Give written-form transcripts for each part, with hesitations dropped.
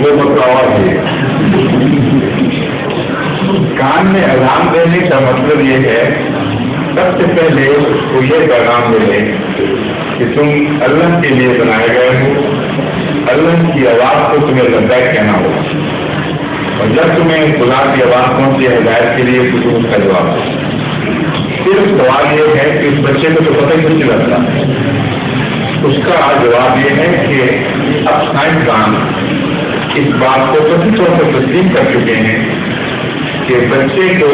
وہ بتاؤ ہے کان میں اذان دینے کا مطلب یہ ہے سب سے پہلے وہ یہ پیغام ملے کہ تم اللہ کے لیے بنائے گئے ہو، اللہ کی آواز کو تمہیں لبیک کہنا ہو، اور جب تمہیں خدا کی آواز پہنچی ہے ہدایت کے لیے تو تم اس کا جواب دو۔ صرف سوال یہ ہے کہ اس بچے کو تو پتہ ہی نہیں لگتا، اس کا جواب یہ ہے کہ اب سائنسدان اس بات کو سچی طور پر تسلیم کر چکے ہیں کہ بچے کو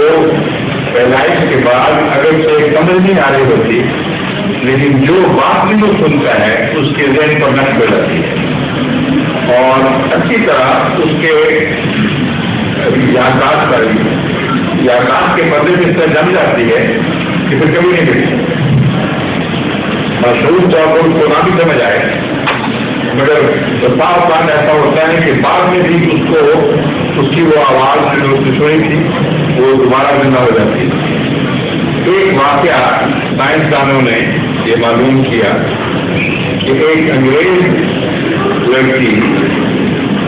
پیدائش کے بعد اگر سے سمجھ نہیں آ رہی ہوتی، لیکن جو بات بھی وہ سنتا ہے اس کے ذہن پر نقش ہو جاتی ہے اور اچھی طرح اس کے یادداشت پر یادداشت کے پردے میں اس طرح جم جاتی ہے کہ پھر کبھی نہیں ملتی۔ مشہور طور پر اس کو نہ بھی سمجھ آئے، مگر بعض بات ایسا ہوتا ہے کہ بعد میں بھی اس کو اس کی وہ آواز جو اس نے سنی تھی وہ دوبارہ زندہ ہو جاتی ہے۔ ایک واقعہ سائنسدانوں نے یہ معلوم کیا کہ ایک انگریز لڑکی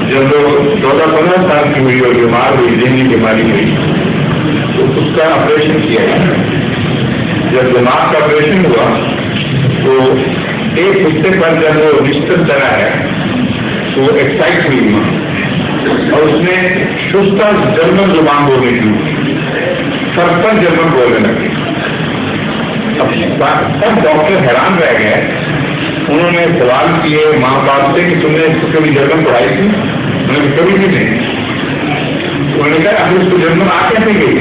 جب وہ 14-15 سال کی ہوئی اور بیمار ہوئی، ذہنی بیماری ہوئی، تو اس کا آپریشن کیا گیا۔ جب دماغ کا آپریشن ہوا تو ایک ہفتے پر جب وہ بستر چلا ہے تو وہ ایکسائٹ ہوئی اور اس نے شستہ جرمن زبان بولنے کی، سرپن جرمن بولنے لگی۔ سب ڈاکٹر حیران رہ گئے، انہوں نے سوال کیے ماں باپ سے کہ تم نے کبھی جرمن پڑھائی تھی؟ انہوں نے کبھی بھی نہیں۔ انہوں نے کہا ابھی اس کو جرمن آ کیسے گئی؟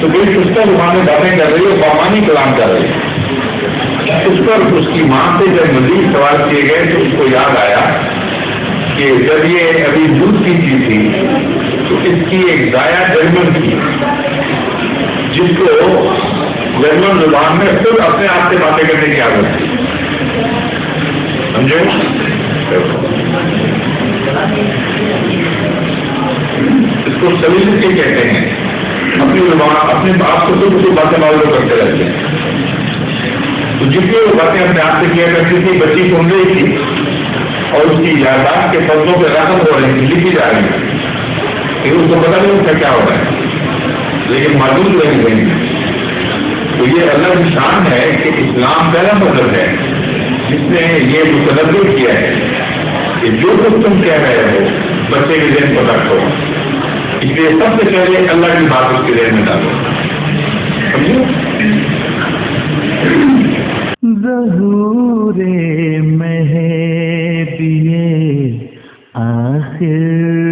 تو بڑی شستہ زبان میں باتیں کر رہی ہے، بامانی کلام کر رہی ہے۔ اس پر اس کی ماں سے جب مزید سوال کیے گئے تو اس کو یاد آیا کہ جب یہ ابھی دودھ پیتی تھی تو اس کی ایک ضائع جرمن تھی جس کو جرمن زبان میں خود اپنے آپ سے باتیں کرنے کی عادت تھی، سمجھے؟ اس کو سلیقے کہتے ہیں، اپنی زبان اپنے آپ کو خود باتیں معلوم کرتے رہتے ہیں۔ تو جتنی وہ باتیں اپنے آپ سے کیا کرتی تھی بچی سن رہی تھی اور اس کی یادداشت کے پردوں پہ رقم ہو رہی تھی، لکھی جا رہی تھی، پھر اس کو پتہ نہیں ہوتا کیا ہو رہا ہے لیکن معلوم رہی گئی۔ تو یہ اللہ کی شان ہے کہ اسلام پہلا مذہب ہے جس نے یہ متنوع کیا ہے کہ جو کچھ تم کہہ رہے ہو بچے کے ذہن پر رکھو، اس لیے سب سے پہلے اللہ کی بات اس کے ذہن میں ڈالو، سمجھو؟ ظہور مہدی آخر